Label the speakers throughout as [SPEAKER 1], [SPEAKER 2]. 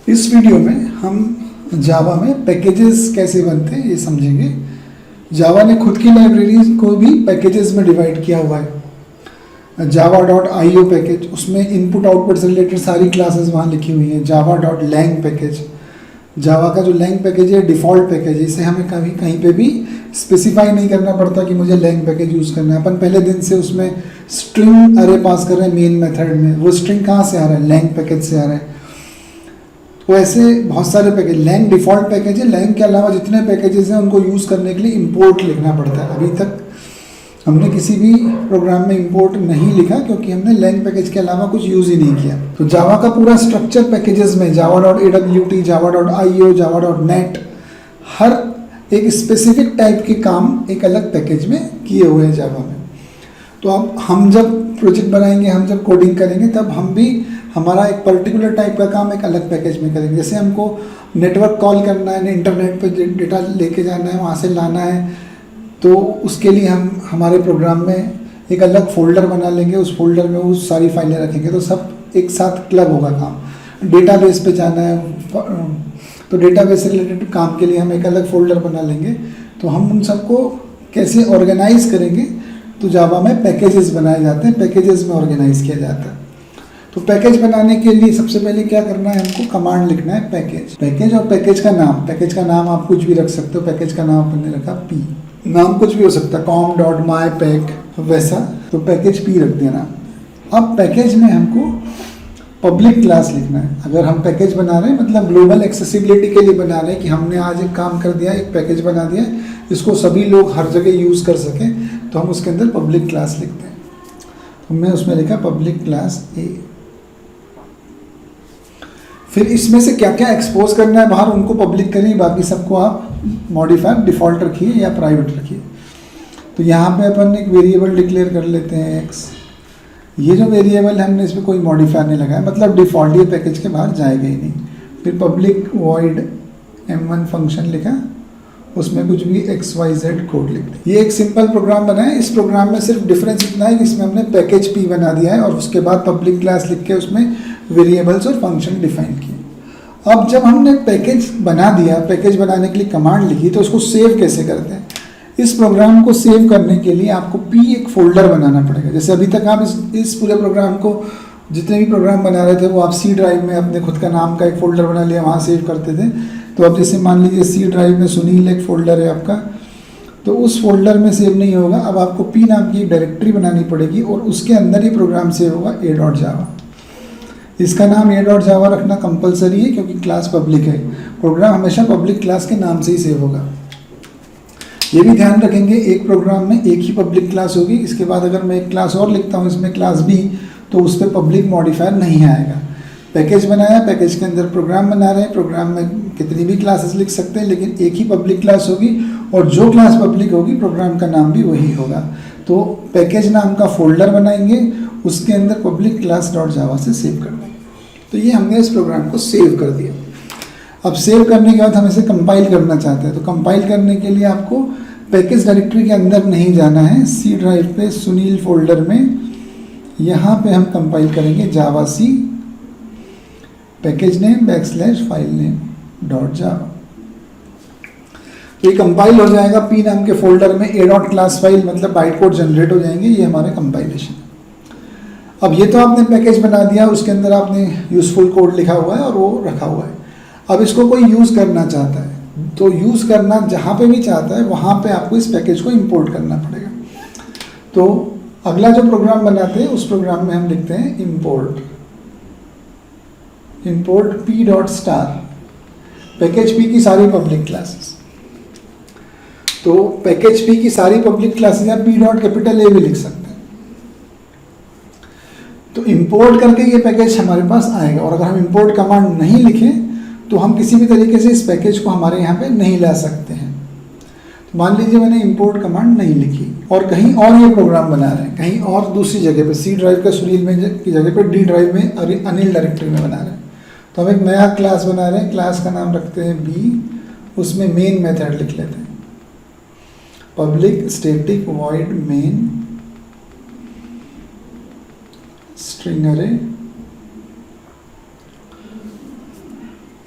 [SPEAKER 1] इस वीडियो में हम जावा में पैकेजेस कैसे बनते हैं ये समझेंगे। जावा ने खुद की लाइब्रेरीज को भी पैकेजेस में डिवाइड किया हुआ है। java.io पैकेज, उसमें इनपुट आउटपुट से रिलेटेड सारी क्लासेस वहाँ लिखी हुई हैं। java.lang पैकेज, जावा का जो lang पैकेज है डिफ़ॉल्ट पैकेज है, इसे हमें कभी कहीं पे भी स्पेसिफाई नहीं करना पड़ता कि मुझे lang पैकेज यूज़ करना है। अपन पहले दिन से उसमें स्ट्रिंग अरे पास कर रहे हैं मेन मेथड में, वो स्ट्रिंग कहाँ से आ रहा है? lang पैकेज से आ रहा है। तो ऐसे बहुत सारे पैकेज, lang डिफ़ॉल्ट पैकेज है। lang के अलावा जितने पैकेजेस हैं उनको यूज़ करने के लिए इंपोर्ट लिखना पड़ता है। अभी तक हमने किसी भी प्रोग्राम में इंपोर्ट नहीं लिखा क्योंकि हमने lang पैकेज के अलावा कुछ यूज़ ही नहीं किया। तो जावा का पूरा स्ट्रक्चर पैकेजेस में java.awt, java.io, java.net, हर एक स्पेसिफिक टाइप के काम एक अलग पैकेज में किए हुए हैं जावा में। तो अब हम जब प्रोजेक्ट बनाएंगे, हम जब कोडिंग करेंगे, तब हम भी हमारा एक पर्टिकुलर टाइप का काम एक अलग पैकेज में करेंगे। जैसे हमको नेटवर्क कॉल करना है, इंटरनेट पर डेटा लेके जाना है, वहाँ से लाना है, तो उसके लिए हम हमारे प्रोग्राम में एक अलग फोल्डर बना लेंगे। उस फोल्डर में वो सारी फाइलें रखेंगे, तो सब एक साथ क्लब होगा काम। डेटाबेस पे जाना है, तो डेटाबेस से रिलेटेड काम के लिए हम एक अलग फोल्डर बना लेंगे। तो हम उन सबको कैसे ऑर्गेनाइज करेंगे? तो जावा में पैकेजेस बनाए जाते हैं, पैकेजेस में ऑर्गेनाइज किया जाता है। तो पैकेज बनाने के लिए सबसे पहले क्या करना है? हमको कमांड लिखना है पैकेज और पैकेज का नाम। पैकेज का नाम आप कुछ भी रख सकते हो। पैकेज का नाम अपन ने रखा पी, नाम कुछ भी हो सकता है, com.mypack वैसा, तो पैकेज पी रख देना। अब पैकेज में हमको पब्लिक क्लास लिखना है। अगर हम पैकेज बना रहे हैं मतलब ग्लोबल एक्सेसिबिलिटी के लिए बना रहे हैं कि हमने आज एक काम कर दिया, एक पैकेज बना दिया जिसको सभी लोग हर जगह यूज़ कर सकें, तो हम उसके अंदर पब्लिक क्लास लिखते हैं। तो मैं उसमें लिखा पब्लिक क्लास ए। फिर इसमें से क्या क्या एक्सपोज करना है बाहर उनको पब्लिक करिए, बाकी सबको आप मॉडिफायर डिफ़ॉल्ट रखिए या प्राइवेट रखिए। तो यहाँ पे अपन एक वेरिएबल डिक्लेयर कर लेते हैं x। ये जो वेरिएबल हमने इसमें कोई मॉडिफायर नहीं लगाया, मतलब डिफ़ॉल्ट ये पैकेज के बाहर जाएगा ही नहीं। फिर पब्लिक वॉइड m1 फंक्शन लिखा, उसमें कुछ भी XYZ कोड लिख दिया। ये एक सिंपल प्रोग्राम बना है। इस प्रोग्राम में सिर्फ डिफरेंस इतना है कि इसमें हमने पैकेज पी बना दिया है और उसके बाद पब्लिक क्लास लिख के उसमें वेरिएबल्स और फंक्शन डिफाइन किए। अब जब हमने पैकेज बना दिया, पैकेज बनाने के लिए कमांड लिखी, तो उसको सेव कैसे करते हैं? इस प्रोग्राम को सेव करने के लिए आपको पी एक फोल्डर बनाना पड़ेगा। जैसे अभी तक आप इस पूरे प्रोग्राम को, जितने भी प्रोग्राम बना रहे थे, वो आप सी ड्राइव में अपने खुद का नाम का एक फ़ोल्डर बना लिया, वहाँ सेव करते थे। तो अब जैसे मान लीजिए सी ड्राइव में सुनील एक फ़ोल्डर है आपका, तो उस फोल्डर में सेव नहीं होगा। अब आपको पी नाम की एक डायरेक्टरी बनानी पड़ेगी और उसके अंदर ही प्रोग्राम सेव होगा a.java। इसका नाम a.java रखना कंपलसरी है क्योंकि क्लास पब्लिक है। प्रोग्राम हमेशा पब्लिक क्लास के नाम से ही सेव होगा। ये भी ध्यान रखेंगे, एक प्रोग्राम में एक ही पब्लिक क्लास होगी। इसके बाद अगर मैं एक क्लास और लिखता हूँ इसमें क्लास बी, तो उस पर पब्लिक मॉडिफायर नहीं आएगा। पैकेज बनाया, पैकेज के अंदर प्रोग्राम बना रहे हैं, प्रोग्राम में कितनी भी क्लासेस लिख सकते हैं, लेकिन एक ही पब्लिक क्लास होगी और जो क्लास पब्लिक होगी प्रोग्राम का नाम भी वही होगा। तो पैकेज नाम का फोल्डर बनाएंगे, उसके अंदर पब्लिक क्लास .java से सेव कर देंगे। तो ये हमने इस प्रोग्राम को सेव कर दिया। अब सेव करने के बाद हम इसे कंपाइल करना चाहते हैं। तो कंपाइल करने के लिए आपको पैकेज डायरेक्टरी के अंदर नहीं जाना है, सी ड्राइव पे सुनील फोल्डर में यहाँ पे हम कंपाइल करेंगे javac package name \file name .java। तो ये कंपाइल हो जाएगा पी नाम के फोल्डर में। a.class फाइल मतलब बाइट कोड जनरेट हो जाएंगे। ये हमारा कंपाइलेशन। अब ये तो आपने पैकेज बना दिया, उसके अंदर आपने यूजफुल कोड लिखा हुआ है और वो रखा हुआ है। अब इसको कोई यूज़ करना चाहता है, तो यूज़ करना जहाँ पे भी चाहता है वहाँ पे आपको इस पैकेज को इंपोर्ट करना पड़ेगा। तो अगला जो प्रोग्राम बनाते हैं उस प्रोग्राम में हम लिखते हैं इंपोर्ट p.star पैकेज पी की सारी पब्लिक क्लासेस। तो पैकेज पी की सारी पब्लिक क्लासेस आप p.A भी लिख सकते हैं। तो इंपोर्ट करके ये पैकेज हमारे पास आएगा। और अगर हम इंपोर्ट कमांड नहीं लिखें तो हम किसी भी तरीके से इस पैकेज को हमारे यहाँ पे नहीं ला सकते हैं। तो मान लीजिए मैंने इंपोर्ट कमांड नहीं लिखी और कहीं और ये प्रोग्राम बना रहे हैं, कहीं और दूसरी जगह पे, सी ड्राइव का सुनील में की जगह पे डी ड्राइव में अनिल डायरेक्टरी में बना रहे हैं। तो हम एक नया क्लास बना रहे हैं, क्लास का नाम रखते हैं बी, उसमें मेन मेथड लिख लेते हैं public static void main string अरे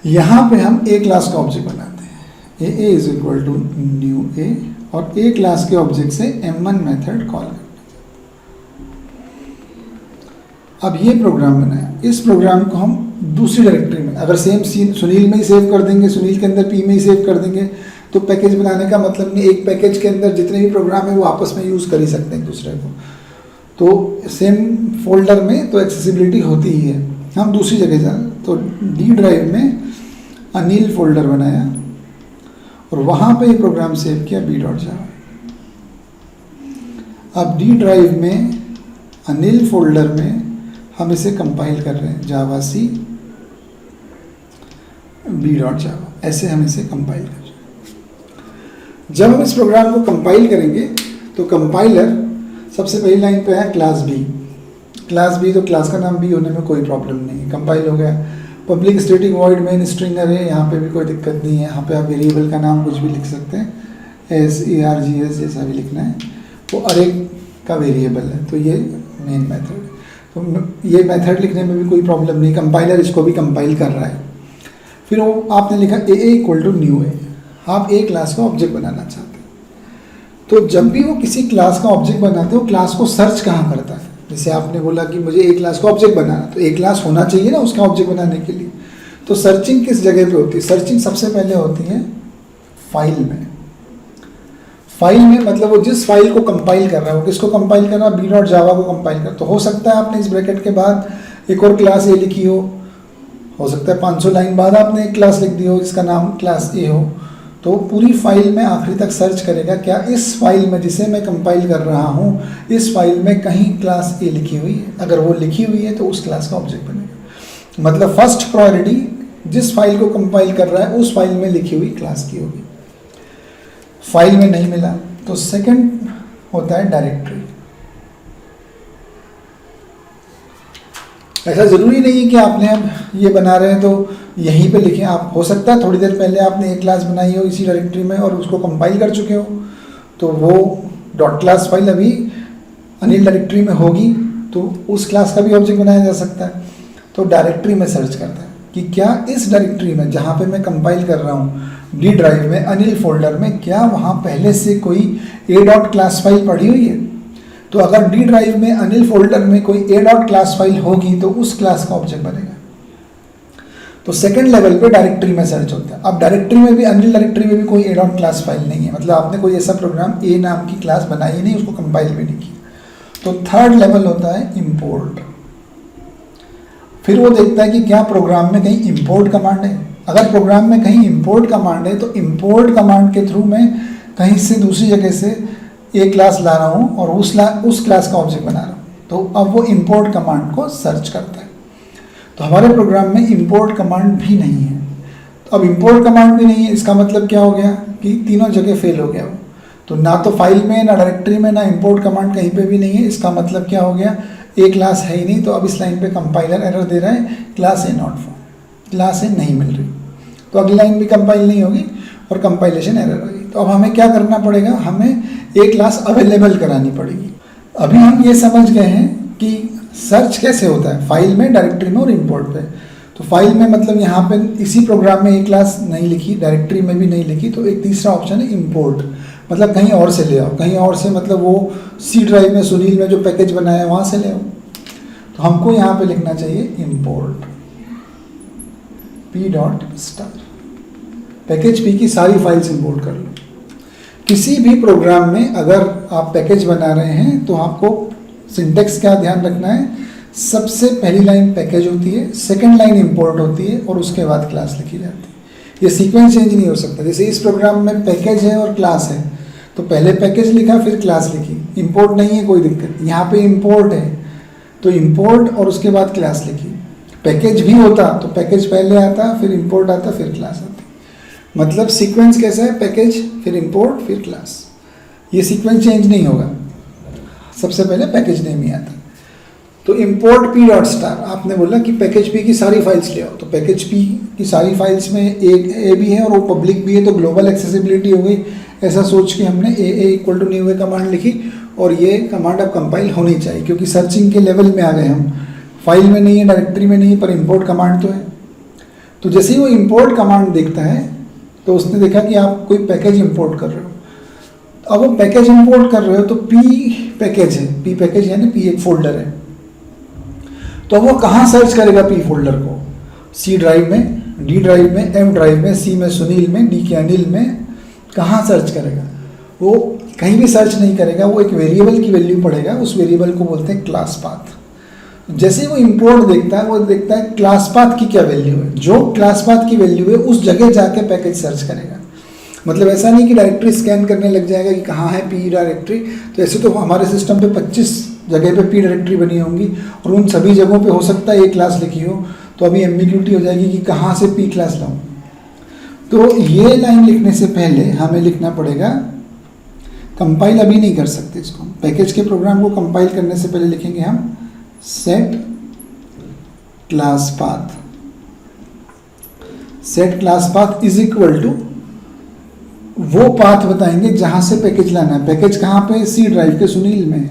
[SPEAKER 1] यहाँ पे हम ए क्लास का ऑब्जेक्ट बनाते हैं, ए इज इक्वल टू न्यू ए, और ए क्लास के ऑब्जेक्ट से m1 मेथड कॉल करना। अब ये प्रोग्राम बनाया, इस प्रोग्राम को हम दूसरी डायरेक्टरी में, अगर सेम सीन सुनील में ही सेव कर देंगे, सुनील के अंदर पी में ही सेव कर देंगे, तो पैकेज बनाने का मतलब नहीं, एक पैकेज के अंदर जितने भी प्रोग्राम है वो आपस में यूज़ कर ही सकते हैं एक दूसरे को, तो सेम फोल्डर में तो एक्सेसिबिलिटी होती ही है। हम दूसरी जगह जाए तो डी ड्राइव में अनिल फोल्डर बनाया और वहाँ पे ये प्रोग्राम सेव किया b.java। अब डी ड्राइव में अनिल फोल्डर में हम इसे कंपाइल कर रहे हैं, जावा सी b.java, ऐसे हम इसे कंपाइल कर रहे हैं। जब हम इस प्रोग्राम को कंपाइल करेंगे तो कंपाइलर सबसे पहली लाइन पे है क्लास बी, क्लास बी, तो क्लास का नाम बी होने में कोई प्रॉब्लम नहीं है, कंपाइल हो गया। Public static void main string अरे, यहाँ पे भी कोई दिक्कत नहीं है, यहाँ पे आप वेरिएबल का नाम कुछ भी लिख सकते हैं, SERGS जैसा भी लिखना है, वो अरे का वेरिएबल है, तो ये मेन मेथड, तो ये मेथड लिखने में भी कोई प्रॉब्लम नहीं, कंपाइलर इसको भी कंपाइल कर रहा है। फिर वो आपने लिखा ए इक्वल टू न्यू ए, आप ए क्लास का ऑब्जेक्ट बनाना चाहते हैं, तो जब भी वो किसी क्लास का ऑब्जेक्ट बनाते हो, क्लास को सर्च कहाँ करता है? जैसे आपने बोला कि मुझे ए क्लास का ऑब्जेक्ट बनाना, तो ए क्लास होना चाहिए ना उसका ऑब्जेक्ट बनाने के लिए, तो सर्चिंग किस जगह पे होती है? सर्चिंग सबसे पहले होती है फाइल में। फाइल में मतलब वो जिस फाइल को कंपाइल कर रहा है, वो किसको कंपाइल कर रहा है? b.java को कंपाइल कर, तो हो सकता है आपने इस ब्रैकेट के बाद एक और क्लास ए लिखी हो सकता है 500 लाइन बाद आपने एक क्लास लिख दी हो जिसका नाम क्लास ए हो, तो पूरी फाइल में आखिरी तक सर्च करेगा क्या इस फाइल में जिसे मैं कंपाइल कर रहा हूँ, इस फाइल में कहीं क्लास ए लिखी हुई है, अगर वो लिखी हुई है तो उस क्लास का ऑब्जेक्ट बनेगा। मतलब फर्स्ट प्रायोरिटी जिस फाइल को कंपाइल कर रहा है उस फाइल में लिखी हुई क्लास की होगी। फाइल में नहीं मिला तो सेकंड होता है डायरेक्टरी। ऐसा ज़रूरी नहीं है कि आपने अब ये बना रहे हैं तो यहीं पे लिखें, आप हो सकता है थोड़ी देर पहले आपने एक क्लास बनाई हो इसी डायरेक्टरी में और उसको कंपाइल कर चुके हो, तो वो डॉट क्लास फाइल अभी अनिल डायरेक्टरी में होगी, तो उस क्लास का भी ऑब्जेक्ट बनाया जा सकता है। तो डायरेक्टरी में सर्च करता है कि क्या इस डायरेक्टरी में जहाँ पे मैं कंपाइल कर रहा हूँ डी ड्राइव में अनिल फोल्डर में, क्या वहाँ पहले से कोई ए डॉट क्लास फाइल पड़ी हुई है? तो अगर डी ड्राइव में अनिल फोल्डर में कोई ए डॉट क्लास फाइल होगी तो उस क्लास का ऑब्जेक्ट बनेगा। तो सेकंड लेवल पे डायरेक्टरी में सर्च होता है। अब डायरेक्टरी में भी अनिल डायरेक्टरी में भी कोई ए डॉट क्लास फाइल नहीं है, मतलब आपने कोई ऐसा प्रोग्राम ए नाम की क्लास बनाई ही नहीं, उसको कंपाइल भी नहीं किया। तो थर्ड लेवल होता है इंपोर्ट। फिर वो देखता है कि क्या प्रोग्राम में कहीं इंपोर्ट कमांड है। अगर प्रोग्राम में कहीं इंपोर्ट कमांड है तो इंपोर्ट कमांड के थ्रू मैं कहीं से दूसरी जगह से ए क्लास ला रहा हूँ और उस क्लास का ऑब्जेक्ट बना रहा हूँ, तो अब वो इंपोर्ट कमांड को सर्च करता है। तो हमारे प्रोग्राम में इंपोर्ट कमांड भी नहीं है। तो अब इंपोर्ट कमांड भी नहीं है, इसका मतलब क्या हो गया कि तीनों जगह फेल हो गया वो। तो ना तो फाइल में, ना डायरेक्टरी में, ना इंपोर्ट कमांड कहीं पे भी नहीं है। इसका मतलब क्या हो गया, ए क्लास है ही नहीं। तो अब इस लाइन पे कंपाइलर एरर दे रहा है, class A not found, class ए नहीं मिल रही। तो अगली लाइन भी कंपाइल नहीं होगी और कंपाइलेशन एरर होगी। तो अब हमें क्या करना पड़ेगा, हमें ए क्लास अवेलेबल करानी पड़ेगी। अभी हम ये समझ गए हैं कि सर्च कैसे होता है, फाइल में, डायरेक्टरी में और इंपोर्ट पे। तो फाइल में मतलब यहाँ पे इसी प्रोग्राम में ए क्लास नहीं लिखी, डायरेक्टरी में भी नहीं लिखी, तो एक तीसरा ऑप्शन है इंपोर्ट, मतलब kहीं और से ले आओ। कहीं और से मतलब वो सी ड्राइव में सुनील में जो पैकेज बनाया है वहाँ से ले आओ। तो हमको यहाँ पे लिखना चाहिए इंपोर्ट p.star, पैकेज पी की सारी फाइल्स इंपोर्ट कर लो। किसी भी प्रोग्राम में अगर आप पैकेज बना रहे हैं तो आपको सिंटेक्स क्या ध्यान रखना है, सबसे पहली लाइन पैकेज होती है, सेकंड लाइन इंपोर्ट होती है और उसके बाद क्लास लिखी जाती है। ये सीक्वेंस चेंज नहीं हो सकता। जैसे इस प्रोग्राम में पैकेज है और क्लास है, तो पहले पैकेज लिखा फिर क्लास लिखी, इंपोर्ट नहीं है कोई दिक्कत। यहाँ पे इंपोर्ट है तो इंपोर्ट और उसके बाद क्लास लिखी। पैकेज भी होता तो पैकेज पहले आता, फिर इंपोर्ट आता, फिर क्लास आती। मतलब सीक्वेंस कैसा है, पैकेज फिर इंपोर्ट फिर क्लास। ये सीक्वेंस चेंज नहीं होगा, सबसे पहले पैकेज नेम ही आता। तो इंपोर्ट p.star, आपने बोला कि पैकेज पी की सारी फाइल्स ले आओ, तो पैकेज पी की सारी फाइल्स में ए भी है और वो पब्लिक भी है, तो ग्लोबल एक्सेसिबिलिटी हो गई। ऐसा सोच के हमने a equal to new A command लिखी और ये कमांड अब कंपाइल होनी चाहिए, क्योंकि सर्चिंग के लेवल में आ गए हम। फाइल में नहीं है, डायरेक्टरी में नहीं है, पर इंपोर्ट कमांड तो है। तो जैसे ही वो इंपोर्ट कमांड देखता है तो उसने देखा कि आप कोई पैकेज इंपोर्ट कर रहे हो। अब वो पैकेज इंपोर्ट कर रहे हो तो पी पैकेज है, पी पैकेज यानी पी एक फोल्डर है। तो अब वो कहाँ सर्च करेगा पी फोल्डर को? सी ड्राइव में, डी ड्राइव में, एफ ड्राइव में, सी में सुनील में, डी के अनिल में, कहाँ सर्च करेगा? वो कहीं भी सर्च नहीं करेगा, वो एक वेरिएबल की वैल्यू पढ़ेगा, उस वेरिएबल को बोलते हैं क्लास पाथ। जैसे ही वो इंपोर्ट देखता है, वो देखता है क्लास पाथ की क्या वैल्यू है, जो क्लास पाथ की वैल्यू है उस जगह जाके पैकेज सर्च करेगा। मतलब ऐसा नहीं कि डायरेक्टरी स्कैन करने लग जाएगा कि कहाँ है पी डायरेक्टरी। तो ऐसे तो हमारे सिस्टम पे 25 जगह पे पी डायरेक्टरी बनी होंगी और उन सभी जगहों पे हो सकता है एक क्लास लिखी हो, तो अभी एम्बिग्यूटी हो जाएगी कि कहाँ से पी क्लास लाऊं। तो ये लाइन लिखने से पहले हमें लिखना पड़ेगा, कंपाइल अभी नहीं कर सकते इसको, पैकेज के प्रोग्राम को कंपाइल करने से पहले लिखेंगे हम set class path. Set class path is equal to वो पाथ बताएंगे जहां से पैकेज लाना है। पैकेज कहाँ पे? सी ड्राइव के सुनील में।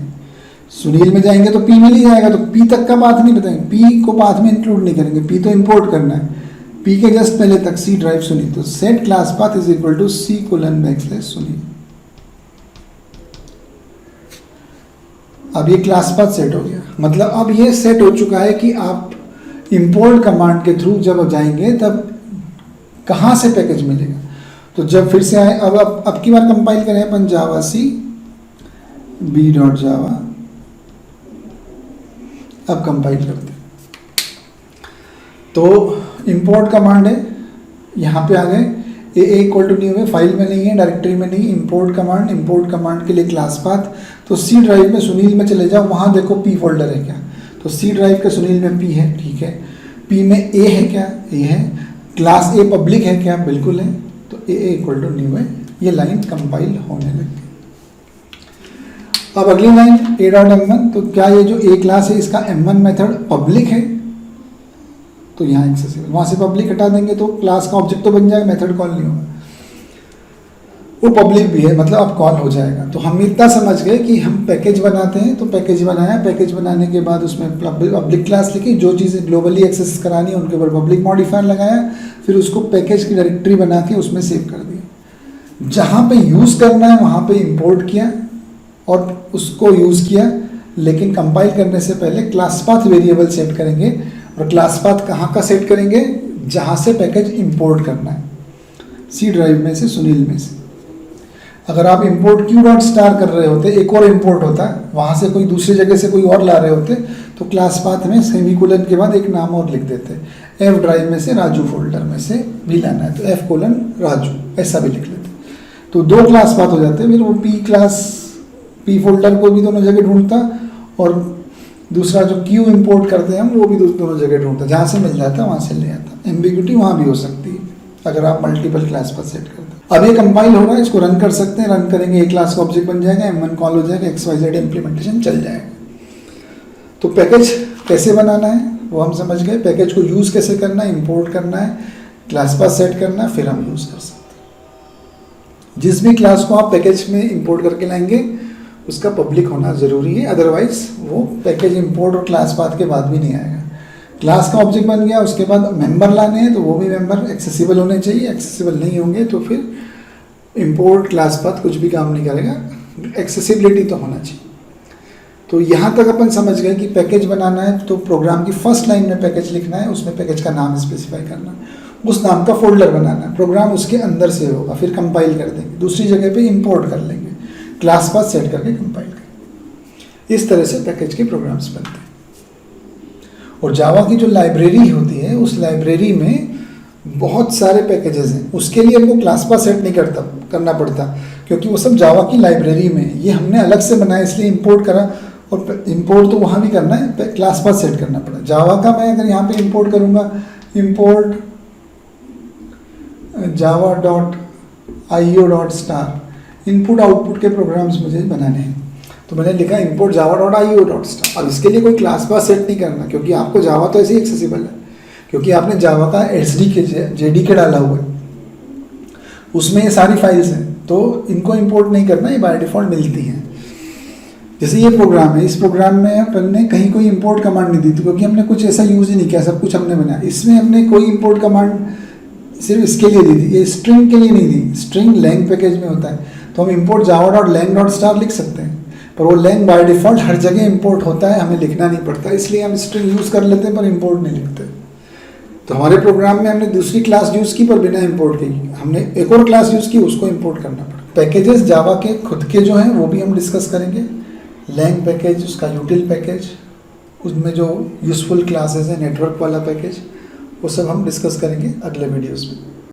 [SPEAKER 1] सुनील में जाएंगे तो पी मिल ही जाएगा, तो पी तक का पाथ नहीं बताएंगे, पी को पाथ में इंक्लूड नहीं करेंगे, पी तो इंपोर्ट करना है, पी के जस्ट पहले तक सी ड्राइव सुनील। तो set class path is equal to C:\/ Sunil. अब ये क्लास पाथ सेट हो गया, मतलब अब ये सेट हो चुका है कि आप इंपोर्ट कमांड के थ्रू जब जाएंगे तब कहाँ से पैकेज मिलेगा। तो जब फिर से आए, अब की बार कंपाइल करें अपन जावा सी b.java। अब कंपाइल करते हैं तो इंपोर्ट कमांड है, यहाँ पे आ गए, ए इक्वल टू न्यू है, फाइल में नहीं है, डायरेक्टरी में नहीं, इंपोर्ट कमांड के लिए क्लास पाथ। तो सी ड्राइव में सुनील में चले जाओ, वहाँ देखो पी फोल्डर है क्या, तो सी ड्राइव के सुनील में पी है, ठीक है। पी में ए है क्या? ए है। क्लास ए पब्लिक है क्या? बिल्कुल है। तो ए इक्वल टू न्यू है। ये लाइन कंपाइल होने लगी। अब अगली लाइन a.m1, तो क्या ये जो ए क्लास है इसका m1 मेथड पब्लिक है? तो यहाँ एक्सेसिबल, वहाँ से पब्लिक हटा देंगे तो क्लास का ऑब्जेक्ट तो बन जाएगा, मेथड कॉल नहीं होगा। वो पब्लिक भी है, मतलब अब कॉल हो जाएगा। तो हम इतना समझ गए कि हम पैकेज बनाते हैं, तो पैकेज बनाया, पैकेज बनाने के बाद उसमें पब्लिक क्लास लिखी, जो चीज़ें ग्लोबली एक्सेस करानी है उनके ऊपर पब्लिक मॉडिफायर लगाया, फिर उसको पैकेज की डायरेक्टरी बना के उसमें सेव कर दिया। जहाँ पे यूज़ करना है वहाँ पे इंपोर्ट किया और उसको यूज़ किया, लेकिन कंपाइल करने से पहले क्लास पाथ वेरिएबल सेट करेंगे। और क्लास पाथ कहाँ का सेट करेंगे? जहाँ से पैकेज इंपोर्ट करना है, सी ड्राइव में से, सुनील में से। अगर आप इंपोर्ट q.star कर रहे होते, एक और इंपोर्ट होता है, वहाँ से कोई दूसरी जगह से कोई और ला रहे होते, तो क्लास पाथ में सेमीकोलन के बाद एक नाम और लिख देते, एफ ड्राइव में से राजू फोल्डर में से भी लाना है तो F:राजू ऐसा भी लिख लेते। तो दो क्लास पाथ हो जाते हैं। फिर वो पी फोल्डर को भी दोनों जगह ढूंढता और दूसरा जो क्यू इंपोर्ट करते हैं हम वो भी दोनों जगह ढूंढता, जहाँ से मिल जाता वहाँ से ले आता। एम्बिग्यूटी वहाँ भी हो सकती है अगर आप मल्टीपल क्लास पाथ सेट करते हैं। अब ये कंपाइल हो रहा है, इसको रन कर सकते हैं। रन करेंगे, एक क्लास का ऑब्जेक्ट बन जाएगा, m1 कॉल हो जाएगा, XYZ इम्प्लीमेंटेशन चल जाएगा। तो पैकेज कैसे बनाना है वो हम समझ गए। पैकेज को यूज़ कैसे करना है, इंपोर्ट करना है, क्लास पाथ सेट करना है, फिर हम यूज़ कर सकते हैं। जिस भी क्लास को आप पैकेज में इंपोर्ट करके लाएंगे उसका पब्लिक होना ज़रूरी है, अदरवाइज वो पैकेज इंपोर्ट और क्लास पाथ के बाद भी नहीं आएगा। क्लास का ऑब्जेक्ट बन गया, उसके बाद मेंबर लाने हैं तो वो भी मेंबर एक्सेसिबल होने चाहिए। एक्सेसिबल नहीं होंगे तो फिर इंपोर्ट क्लास पाथ कुछ भी काम नहीं करेगा, एक्सेसिबिलिटी तो होना चाहिए। तो यहाँ तक अपन समझ गए कि पैकेज बनाना है तो प्रोग्राम की फर्स्ट लाइन में पैकेज लिखना है, उसमें पैकेज का नाम स्पेसिफाई करना है, उस नाम का फोल्डर बनाना है, प्रोग्राम उसके अंदर से होगा, फिर कंपाइल कर देंगे, दूसरी जगह पे इंपोर्ट कर लेंगे, क्लास पाथ सेट करके कंपाइल करेंगे। इस तरह से पैकेज के प्रोग्राम्स बनते हैं। और जावा की जो लाइब्रेरी होती है उस लाइब्रेरी में बहुत सारे पैकेजेस हैं, उसके लिए हमको क्लास पाथ सेट नहीं करना पड़ता क्योंकि वो सब जावा की लाइब्रेरी में है। ये हमने अलग से बनाया इसलिए इंपोर्ट करा, और इंपोर्ट तो वहाँ भी करना है, क्लास पाथ सेट करना पड़ा। जावा का मैं अगर यहाँ पे इंपोर्ट करूँगा, इंपोर्ट java.io.star, इनपुट आउटपुट के प्रोग्राम्स मुझे बनाने हैं, तो मैंने लिखा इंपोर्ट java.io.star। अब इसके लिए कोई क्लास पाथ सेट नहीं करना क्योंकि आपको जावा तो ऐसे ही एक्सेसिबल है, क्योंकि आपने जावा का SDK JDK डाला हुआ है, उसमें ये सारी फाइल्स हैं, तो इनको इंपोर्ट नहीं करना, ये बाय डिफ़ॉल्ट मिलती हैं। जैसे ये प्रोग्राम है, इस प्रोग्राम में अपन ने कहीं कोई इंपोर्ट कमांड नहीं दी थी, क्योंकि हमने कुछ ऐसा यूज़ ही नहीं किया, सब कुछ हमने बनाया। इसमें हमने कोई इंपोर्ट कमांड सिर्फ इसके लिए दी थी, ये स्ट्रिंग के लिए नहीं दी। स्ट्रिंग लैंग पैकेज में होता है, तो हम import java.lang.star लिख सकते हैं, पर वो lang बाय डिफ़ॉल्ट हर जगह इंपोर्ट होता है, हमें लिखना नहीं पड़ता, इसलिए हम स्ट्रिंग यूज़ कर लेते हैं पर इंपोर्ट नहीं लिखते। तो हमारे प्रोग्राम में हमने दूसरी क्लास यूज़ की पर बिना इंपोर्ट के, हमने एक और क्लास यूज़ की, उसको इंपोर्ट करना पड़ा। पैकेजेस जावा के खुद के जो हैं वो भी हम डिस्कस करेंगे। लैंग पैकेज, उसका यूटिल पैकेज, उसमें जो यूज़फुल क्लासेस हैं, नेटवर्क वाला पैकेज, वो सब हम डिस्कस करेंगे अगले वीडियोज़ में।